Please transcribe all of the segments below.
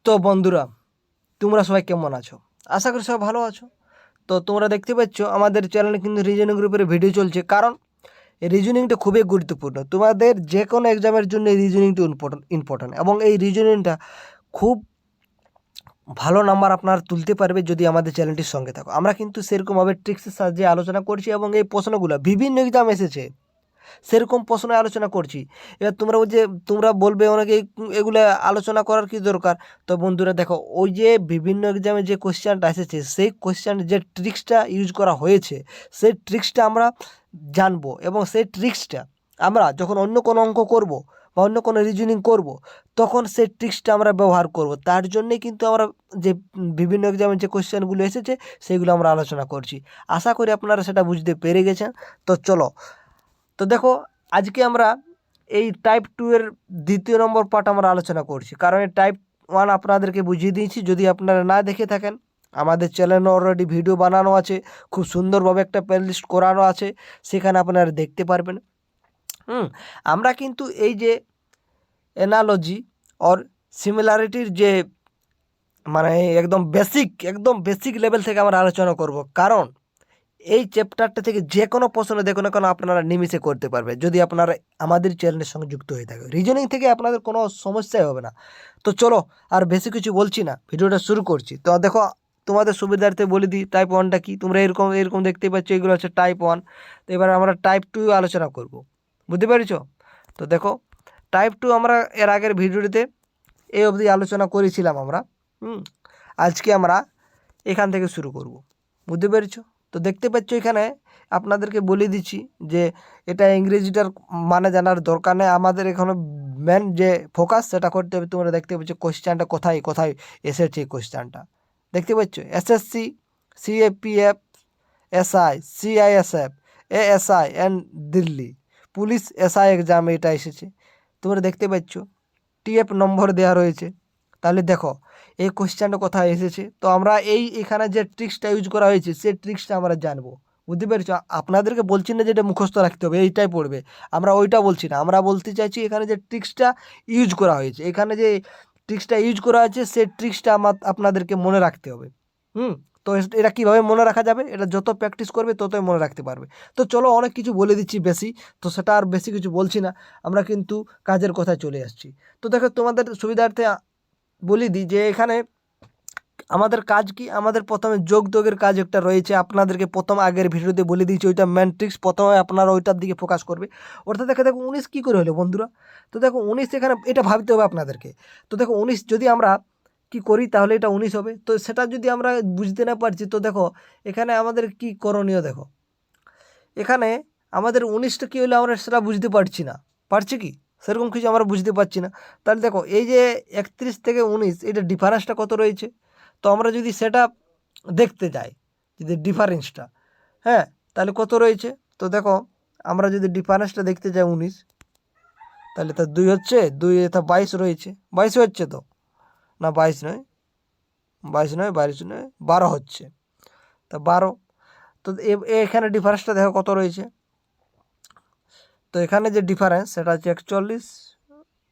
তো বন্ধুরা, তোমরা সবাই কেমন আছো? আশা করি সবাই ভালো আছো। তো তোমরা দেখতে পাচ্ছ আমাদের চ্যানেলে কিন্তু রিজনিং গ্রুপের ভিডিও চলছে, কারণ এই রিজনিংটা খুবই গুরুত্বপূর্ণ। তোমাদের যে কোনো এক্সামের জন্য এই রিজনিংটা ইম্পর্টেন্ট এবং এই রিজনিংটা খুব ভালো নাম্বার আপনারা তুলতে পারবে যদি আমাদের চ্যানেলটির সঙ্গে থাকো। আমরা কিন্তু সেরকমভাবে ট্রিক্সের সাহায্যে আলোচনা করছি এবং এই প্রশ্নগুলো বিভিন্ন এক্সাম এসেছে, সেরকম প্রশ্ন আলোচনা করছি। এবার তোমরা বলবে অনেকে এগুলো আলোচনা করার কি দরকার। তো বন্ধুরা দেখো, ওই যে বিভিন্ন এক্সামে যে কোশ্চেনটা এসেছে সেই কোশ্চেন যে ট্রিক্সটা ইউজ করা হয়েছে, সেই ট্রিক্সটা আমরা জানবো এবং সেই ট্রিক্সটা আমরা যখন অন্য কোনো অঙ্ক করব বা অন্য কোনো রিজনিং করব, তখন সেই ট্রিক্সটা আমরা ব্যবহার করব। তার জন্যে কিন্তু আমরা যে বিভিন্ন এক্সামের যে কোশ্চেনগুলো এসেছে সেগুলো আমরা আলোচনা করছি। আশা করি আপনারা সেটা বুঝতে পেরে গেছেন। তো চলো, তো দেখো, আজকে আমরা এই টাইপ 2 এর দ্বিতীয় নম্বর পার্ট আমরা আলোচনা করছি, কারণ এই টাইপ 1 আপনাদেরকে বুঝিয়ে দিয়েছি। যদি আপনারা না দেখে থাকেন, আমাদের চ্যানেলে অলরেডি ভিডিও বানানো আছে, খুব সুন্দরভাবে একটা প্লেলিস্ট করানো আছে, সেখানে আপনারা দেখতে পারবেন। আমরা কিন্তু এই যে অ্যানালজি অর সিমিলারিটির যে মানে একদম বেসিক লেভেল থেকে আমরা আলোচনা করব, কারণ এই চ্যাপ্টারটা থেকে যে কোনো প্রশ্ন দেখো না কেন আপনারা নিমিষে করতে পারবে যদি আপনারা আমাদের চ্যানেলের সঙ্গে যুক্ত হয়ে থাকে। রিজনিং থেকে আপনাদের কোনো সমস্যাই হবে না। তো চলো, আর বেশি কিছু বলছি না, ভিডিওটা শুরু করছি। তো দেখো, তোমাদের সুবিধার্থে বলে দিই টাইপ 1টা কি। তোমরা এরকম এরকম দেখতে পাচ্ছ, এগুলো হচ্ছে টাইপ 1। তো এবার আমরা টাইপ 2 আলোচনা করব, বুঝতে পেরেছো? তো দেখো, টাইপ 2 আমরা এর আগের ভিডিওটিতে এই অবধি আলোচনা করেছিলাম আমরা। আজকে আমরা এখান থেকে শুরু করব, বুঝতে পেরেছো? তো দেখতে পাচ্ছ এখানে আপনাদেরকে বলে দিচ্ছি যে এটা ইংরেজিটার মানে জানার দরকার নেই, আমাদের এখানে মেন যে ফোকাস সেটা করতে হবে। তোমরা দেখতে পাচ্ছ কোশ্চেনটা কোথায় কোথায় এসেছে। কোশ্চেনটা দেখতে পাচ্ছ, SSC, CAPF, SI, CISF, ASI and Delhi police SI exam এটা এসেছে। তোমরা দেখতে পাচ্ছ টিএফ নম্বর দেওয়া রয়েছে। তাহলে দেখো এই কোশ্চেনটা কোথায় এসেছে। তো আমরা এখানে যে ট্রিক্সটা ইউজ করা হয়েছে সেই ট্রিক্সটা আমরা জানবো, বুঝতে পেরেছো? আপনাদেরকে বলছি না যে এটা মুখস্থ রাখতে হবে, এইটাই পড়বে, আমরা ওইটা বলছি না। আমরা বলতে চাইছি এখানে যে ট্রিক্সটা ইউজ করা হয়েছে, এখানে যে ট্রিক্সটা ইউজ করা আছে সেই ট্রিক্সটা আপনাদেরকে মনে রাখতে হবে। তো এটা কীভাবে মনে রাখা যাবে? এটা যত প্র্যাকটিস করবে ততই মনে রাখতে পারবে। তো চলো, অনেক কিছু বলে দিচ্ছি বেশি, তো সেটা আর বেশি কিছু বলছি না, আমরা কিন্তু কাজের কথায় চলে আসছি। তো দেখো, তোমাদের সুবিধার্থে বলে দিই যে এখানে আমাদের কাজ কি। আমাদের প্রথমে যোগের কাজ একটা রয়েছে, আপনাদেরকে প্রথম আগের ভিডিওতে বলে দিয়েছি, ওইটা ম্যাট্রিক্স। প্রথমে আপনারা ওইটার দিকে ফোকাস করবে। অর্থাৎ দেখো 19 কী করে হলো বন্ধুরা। তো দেখো 19 এখানে এটা ভাবতে হবে আপনাদেরকে। তো দেখো 19 যদি আমরা কি করি তাহলে এটা 19 হবে। তো সেটা যদি আমরা বুঝতে না পারছি, তো দেখো এখানে আমাদের কি করণীয়। দেখো এখানে আমাদের 19টা কী হলো আমরা সেটা বুঝতে পারছি না, পারছি কি সেরকম কিছু আমরা বুঝতে পারছি না। তাহলে দেখো এই যে 31 থেকে 19 এটা ডিফারেন্সটা কত রয়েছে। তো আমরা যদি সেটা দেখতে যাই, যদি ডিফারেন্সটা, হ্যাঁ, তাহলে কত রয়েছে। তো দেখো আমরা যদি ডিফারেন্সটা দেখতে যাই 19, তাহলে তার 2 হচ্ছে, 2 এটা 22 রয়েছে, 22 হচ্ছে তো না, 22 নয়, 22 নয় 12 হচ্ছে। তা 12, তো এখানে ডিফারেন্সটা দেখো কত রয়েছে। তো এখানে যে ডিফারেন্স সেটা হচ্ছে 41,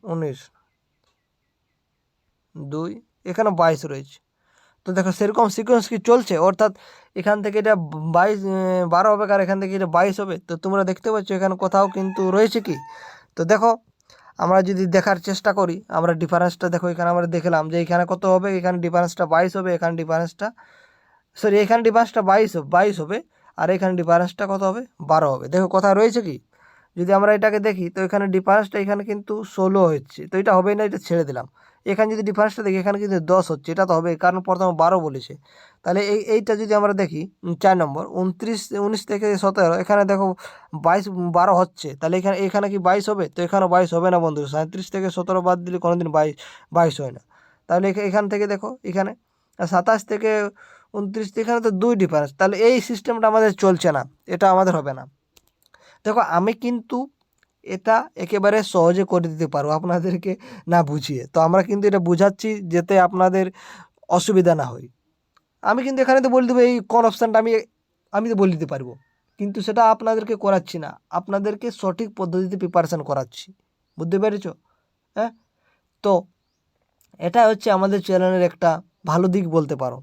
19, 2, এখানে 22 রয়েছে। তো দেখো সেরকম সিকোয়েন্স কি চলছে, অর্থাৎ এখান থেকে এটা 12 হবে আর এখান থেকে এটা 22 হবে। তো তোমরা দেখতে পাচ্ছ এখানে কোথাও কিন্তু রয়েছে কি। তো দেখো আমরা যদি দেখার চেষ্টা করি, আমরা ডিফারেন্সটা দেখো, এখানে আমরা দেখলাম যে এখানে কত হবে, এখানে ডিফারেন্সটা 22 হবে, এখানে ডিফারেন্সটা এখানে ডিফারেন্সটা 22 হবে, আর এখানে ডিফারেন্সটা কত হবে, 12 হবে। দেখো কোথায় রয়েছে কি। যদি আমরা এটাকে দেখি তো এখানে ডিফারেন্সটা এখানে কিন্তু 16 হচ্ছে, তো এটা হবেই না, এটা ছেড়ে দিলাম। এখানে যদি ডিফারেন্সটা দেখি এখানে কিন্তু 10 হচ্ছে, এটা তো হবে কারণ প্রথমে 12 বলেছে। তাহলে এইটা যদি আমরা দেখি 4 নম্বর 19 থেকে 17, এখানে দেখো 12 হচ্ছে, তাহলে এখানে কি 22 হবে? তো এখানে 22 হবে না বন্ধু। 37 থেকে 17 বাদ দিলে কোনোদিন 22 হয় না। তাহলে এখান থেকে দেখো এখানে 27 থেকে 29, এখানে তো 2 ডিফারেন্স, তাহলে এই সিস্টেমটা আমাদের চলছে না, এটা আমাদের হবে না। দেখো আমি কিন্তু এটা একেবারে সহজে করে দিতে পারবো আপনাদেরকে না বুঝিয়ে। তো আমরা কিন্তু এটা বুঝাচ্ছি যাতে আপনাদের অসুবিধা না হয়। আমি কিন্তু এখানে তো বলে দেবো এই কোন অপশানটা আমি তো বলে দিতে পারবো, কিন্তু সেটা আপনাদেরকে করাচ্ছি না, আপনাদেরকে সঠিক পদ্ধতিতে প্রিপারেশান করাচ্ছি, বুঝতে পেরেছো? হ্যাঁ, তো এটা হচ্ছে আমাদের চ্যানেলের একটা ভালো দিক বলতে পারো।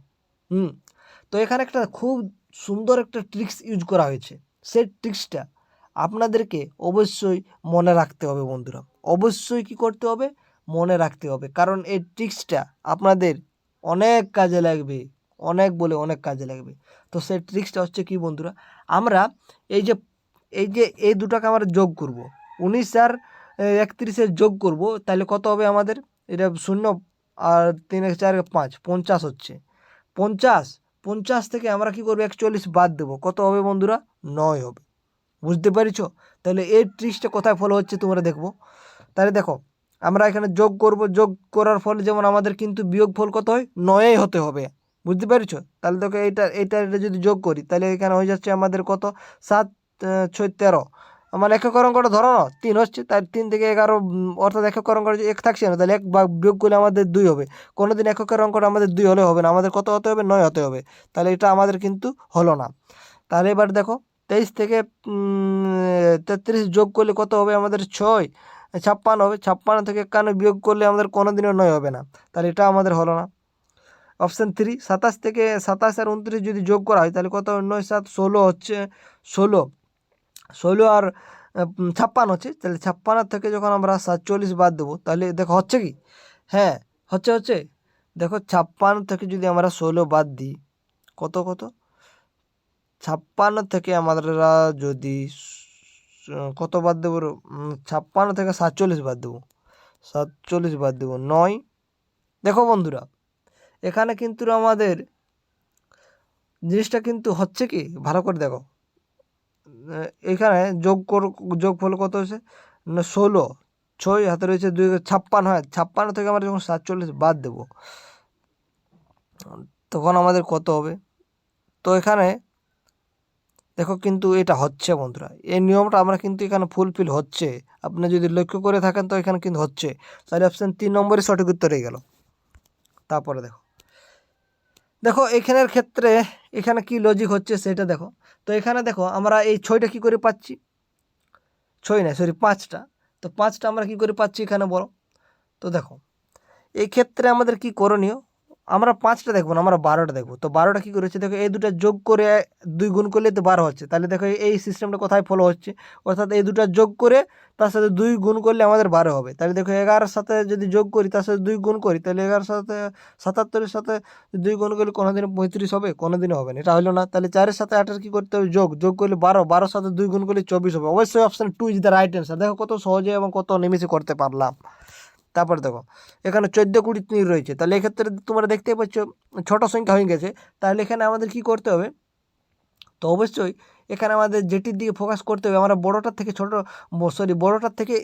তো এখানে একটা খুব সুন্দর একটা ট্রিক্স ইউজ করা হয়েছে। সেই ট্রিক্সটা আপনাদেরকে অবশ্যই মনে রাখতে হবে বন্ধুরা। অবশ্যই কী করতে হবে? মনে রাখতে হবে, কারণ এই ট্রিক্সটা আপনাদের অনেক কাজে লাগবে, অনেক বলে অনেক কাজে লাগবে। তো সেই ট্রিক্সটা হচ্ছে কি বন্ধুরা, আমরা এই যে এই দুটাকে আমরা যোগ করব, 19 আর 31 যোগ করব, তাহলে কত হবে আমাদের? এটা 0 আর 3 4 5 50 হচ্ছে। 50 থেকে আমরা কি করব? 41 বাদ দেবো, কত হবে বন্ধুরা? 9 হবে। বুঝতে পেরেছ? তাহলে এই ট্রিক্সটা কোথায় ফলো হচ্ছে তোমরা দেখবো। তাহলে দেখো, আমরা এখানে যোগ করব, যোগ করার ফলে যেমন আমাদের কিন্তু বিয়োগ ফল কত হয়? 9 হতে হবে। বুঝতে পেরেছ? তাহলে দেখো এটা যদি যোগ করি, তাহলে এখানে হয়ে যাচ্ছে আমাদের কত? 7 6 13, মানে একক অঙ্কটা ধরো না 3 হচ্ছে, তাই 3 থেকে 11, অর্থাৎ একক অঙ্কটা 1 থাকছে না, তাহলে 1 বিয়োগ করলে আমাদের 2 হবে। কোনোদিন এককের অঙ্কটা আমাদের 2 হলে হবে না, আমাদের কত হতে হবে? 9 হতে হবে। তাহলে এটা আমাদের কিন্তু হলো না। তাহলে এবার দেখো, 23 থেকে 33 যোগ করলে কত হবে আমাদের? 6 56 হবে। 56 থেকে 51 বিয়োগ করলে আমাদের কোনোদিনও 9 হবে না, তাহলে এটা আমাদের হলো না। অপশান 3, 27 থেকে 27 আর 29 যদি যোগ করা হয়, তাহলে কত হবে? 9 7 16 হচ্ছে, 16 আর 56 হচ্ছে, তাহলে 56 থেকে যখন আমরা 47 বাদ দেবো, তাহলে দেখো হচ্ছে কি? হ্যাঁ, হচ্ছে। দেখো 56 থেকে যদি আমরা 16 বাদ দিই, কত 56 থেকে আমরা যদি কত বাদ দেবো? 56 থেকে 47 বাদ দেবো, 47 বাদ দেবো 9। দেখো বন্ধুরা, এখানে কিন্তু আমাদের জিনিসটা কিন্তু হচ্ছে কি, ভালো করে দেখো। এখানে যোগফল কত হয়েছে? 16, 6 হাতে রয়েছে 2, 56। হ্যাঁ, 56 থেকে আমরা যখন 47 বাদ দেবো, তখন আমাদের কত হবে? তো এখানে দেখো কিন্তু এটা হচ্ছে বন্ধুরা, এই নিয়মটা আমরা কিন্তু এখানে ফুলফিল হচ্ছে। আপনি যদি লক্ষ্য করে থাকেন তো এখানে কিন্তু হচ্ছে। তাহলে অপশান 3 নম্বরই সঠিক উত্তর হয়ে গেল। তারপরে দেখো এখানের ক্ষেত্রে এখানে কি লজিক হচ্ছে সেটা দেখো। তো এখানে দেখো, আমরা এই 6টা কী করে পাচ্ছি? 6 না, সরি 5টা। তো 5টা আমরা কী করে পাচ্ছি এখানে বলো? তো দেখো, এই ক্ষেত্রে আমাদের কি করণীয়? আমরা 5টা দেখবো না, আমরা 12টা দেখবো। তো 12টা কী করেছে দেখো, এই দুটা যোগ করে 2 গুণ করলে তো 12 হচ্ছে। তাহলে দেখো এই সিস্টেমটা কোথায় ফলো হচ্ছে? অর্থাৎ এই দুটা যোগ করে তার সাথে 2 গুণ করলে আমাদের 12 হবে। তাহলে দেখো 11-এর সাথে যদি যোগ করি, তার সাথে 2 গুণ করি, তাহলে 11-এর সাথে 77-এর সাথে 2 গুণ করলে কোনোদিনও 35 হবে? কোনোদিনও হবে না, এটা হলো না। তাহলে 4-এর সাথে 8-এর কী করতে হবে? যোগ করলে 12, 12-এর সাথে 2 গুণ করলে 24 হবে। অবশ্যই option 2 is the right answer. দেখো কত সহজে এবং কত নিমিষে করতে পারলাম। তারপরে দেখো, এখানে 14 20 3 রয়েছে, তাহলে এক্ষেত্রে তোমরা দেখতেই পাচ্ছ ছোটো সংখ্যা হয়ে গেছে। তাহলে এখানে আমাদের কি করতে হবে? তো অবশ্যই এখানে আমাদের যেটির দিকে ফোকাস করতে হবে, আমরা বড়টার থেকে বড়টার থেকে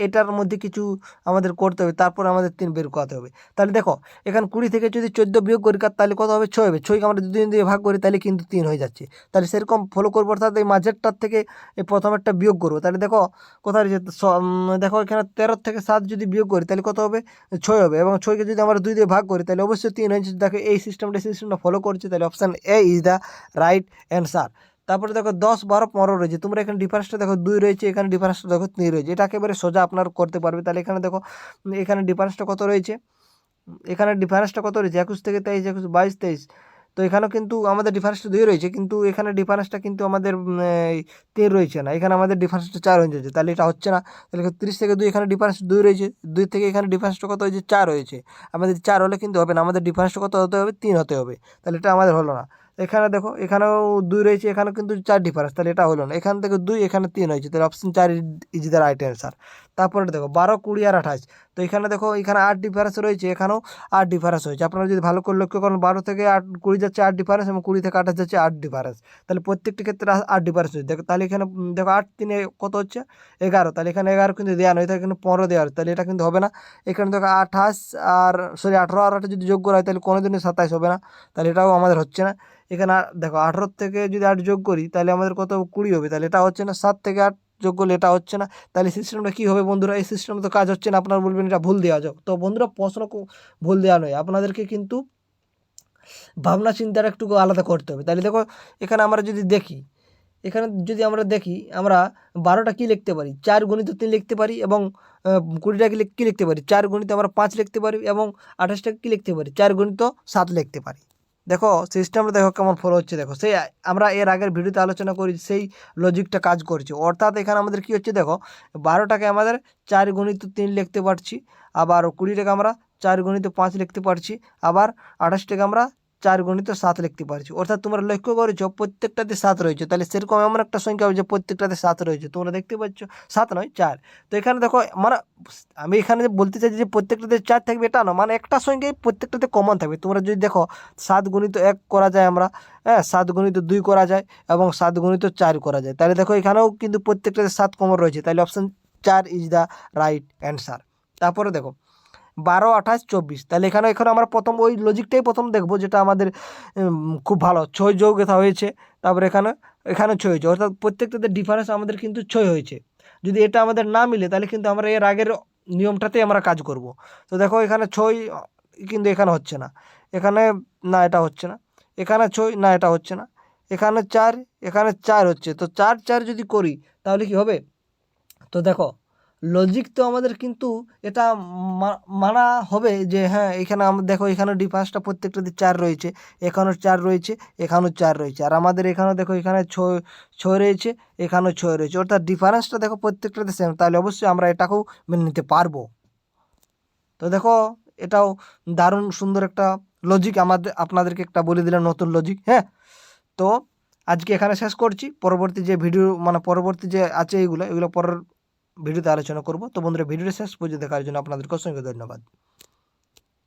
এটার মধ্যে কিছু আমাদের করতে হবে, তারপর আমাদের 3 বের করাতে হবে। তাহলে দেখো, এখানে 20 থেকে যদি 14 বিয়োগ করি, তাহলে কত হবে? 6 হবে। 6কে আমরা 2 দিয়ে ভাগ করি, তাহলে কিন্তু 3 হয়ে যাচ্ছে। তাহলে সেরকম ফলো করবো, অর্থাৎ এই মাঝেরটার থেকে এই প্রথমেরটা বিয়োগ করবো। তাহলে দেখো কোথায় রয়েছে? দেখো এখানে 13 থেকে 7 যদি বিয়োগ করি, তাহলে কত হবে? 6 হবে। এবং 6কে যদি আমরা 2 দিয়ে ভাগ করি, তাহলে অবশ্যই 3 হয়েছে। দেখো এই সিস্টেমটা ফলো করছে, তাহলে option A is the right answer. তারপরে দেখো 10 12 15 রয়েছে, তোমরা এখানে ডিফারেন্সটা দেখো 2 রয়েছে, এখানে ডিফারেন্সটা দেখো 3 রয়েছে। এটা একেবারে সোজা আপনার করতে পারবে। তাহলে এখানে দেখো, এখানে ডিফারেন্সটা কত রয়েছে? এখানে ডিফারেন্সটা কত রয়েছে? 21 থেকে 23, 21 22 23। তো এখানেও কিন্তু আমাদের ডিফারেন্সটা 2 রয়েছে, কিন্তু এখানে ডিফারেন্সটা কিন্তু আমাদের 3 রয়েছে না, এখানে আমাদের ডিফারেন্সটা 4 হয়ে যাচ্ছে। তাহলে এটা হচ্ছে না। তাহলে 30 থেকে 2 এখানে ডিফারেন্স 2 রয়েছে, 2 থেকে এখানে ডিফারেন্সটা কত হয়েছে? 4 হয়েছে। আমাদের 4 হলে কিন্তু হবে না, আমাদের ডিফারেন্সটা কত হতে হবে? 3 হতে হবে। তাহলে এটা আমাদের হলো না। এখানে দেখো, এখানেও 2 রয়েছে, এখানেও কিন্তু 4 ডিফারেন্স, তাহলে এটা হলো না। এখান থেকে 2, এখানে 3 হয়েছে, তাহলে option 4 is the right answer. তারপরে দেখো 12 20 আর 28। তো এখানে দেখো, এখানে 8 ডিফারেন্স রয়েছে, এখানেও 8 ডিফারেন্স হয়েছে। আপনারা যদি ভালো করে লক্ষ্য করেন, 12 থেকে 8 20 যাচ্ছে 8 ডিফারেন্স, এবং 20 থেকে 28 যাচ্ছে 8 ডিফারেন্স। তাহলে প্রত্যেকটি ক্ষেত্রে 8 ডিফারেন্স হয়েছে। দেখো তাহলে এখানে দেখো 8 3 কত হচ্ছে? 11। তাহলে এখানে 11 কিন্তু দেওয়া নয়, এখানে 15 দেওয়া আছে, তাহলে এটা কিন্তু হবে না। এখানে দেখো 28 আর 18 আর 8 যদি যোগ করা হয়, তাহলে কোনোদিনই 27 হবে না, তাহলে এটাও আমাদের হচ্ছে না। এখানে দেখো 18 থেকে যদি 8 যোগ করি, তাহলে আমাদের কত? 20 হবে, তাহলে এটা হচ্ছে না। 7 থেকে 8 যোগ করলে এটা হচ্ছে না। তাহলে সিস্টেমটা কী হবে বন্ধুরা? এই সিস্টেমে তো কাজ হচ্ছে না, আপনারা বলবেন এটা ভুল দেওয়া যাক। তো বন্ধুরা, প্রশ্ন ভুল দেওয়া নয়, আপনাদেরকে কিন্তু ভাবনা চিন্তাটা একটু আলাদা করতে হবে। তাহলে দেখো, এখানে আমরা যদি দেখি, এখানে যদি আমরা দেখি আমরা 12টা কী লিখতে পারি, 4 গুণিত 3 লিখতে পারি, এবং 20টা কী লিখতে পারি, 4 গুণিত আমরা 5 লিখতে পারি, এবং 28টাকে কী লিখতে পারি, 4 গুণিত 7 লিখতে পারি। দেখো সিস্টেমটা দেখো কেমন ফলো হচ্ছে, দেখো সেই আমরা এর আগের ভিডিওতে আলোচনা করি সেই লজিকটা কাজ করছে। অর্থাৎ এখানে আমাদের কী হচ্ছে দেখো, 12টাকে আমাদের 4 গুণিত 3 লিখতে পারছি, আবার 20টাকে আমরা 4 গুণিত 5 লিখতে পারছি, আবার 28টাকে আমরা 4 গুণিত 7 লিখতে পারছি। অর্থাৎ তোমরা লক্ষ্য করেছো প্রত্যেকটাতে 7 রয়েছে, তাহলে সেরকম এমন একটা সংখ্যা হবে যে প্রত্যেকটাতে 7 রয়েছে, তোমরা দেখতে পাচ্ছ 7 নয় 4। তো এখানে দেখো মানে আমি এখানে যে বলতে চাইছি যে প্রত্যেকটাতে 4 থাকবে এটা না, মানে একটা সংখ্যাই প্রত্যেকটাতে কমন থাকবে। তোমরা যদি দেখো 7 গুণিত 1 করা যায় আমরা, হ্যাঁ 7 গুণিত 2 করা যায়, এবং 7 গুণিত 4 করা যায়। তাহলে দেখো এখানেও কিন্তু প্রত্যেকটাতে 7 কমন রয়েছে, তাহলে option 4 is the right answer. তারপরে দেখো 12, 28, 24, তাহলে এখানে আমরা প্রথম ওই লজিকটাই প্রথম দেখবো যেটা আমাদের খুব ভালো, 6 যোগ এটা হয়েছে, তারপরে এখানে 6 হয়েছে, অর্থাৎ প্রত্যেকটাতে ডিফারেন্স আমাদের কিন্তু 6 হয়েছে। যদি এটা আমাদের না মিলে তাহলে কিন্তু আমরা এর আগের নিয়মটাতেই আমরা কাজ করব। তো দেখো এখানে 6 কিন্তু এখানে হচ্ছে না, এখানে না এটা হচ্ছে না, এখানে 6 না এটা হচ্ছে না, এখানে 4, এখানে 4 হচ্ছে। তো 4, 4 যদি করি তাহলে কি হবে? তো দেখো লজিক তো আমাদের কিন্তু এটা মানা হবে যে হ্যাঁ এখানে দেখো এখানে ডিফারেন্সটা প্রত্যেকটাতে 4 রয়েছে, এখানেও 4 রয়েছে, এখানেও 4 রয়েছে, আর আমাদের এখানেও দেখো এখানে 6 রয়েছে, এখানেও 6 রয়েছে, অর্থাৎ ডিফারেন্সটা দেখো প্রত্যেকটাতে সেম, তাহলে অবশ্যই আমরা এটাকেও মেনে নিতে পারবো। তো দেখো এটাও দারুণ সুন্দর একটা লজিক, আপনাদেরকে একটা বলে দিলাম নতুন লজিক। হ্যাঁ, তো আজকে এখানে শেষ করছি, পরবর্তী যে ভিডিও পরবর্তী যে আছে এগুলো পরের ভিডিওতে আলোচনা করব। তো বন্ধুরা ভিডিওটা শেষ পর্যন্ত দেখার জন্য আপনাদেরকে অসংখ্য ধন্যবাদ।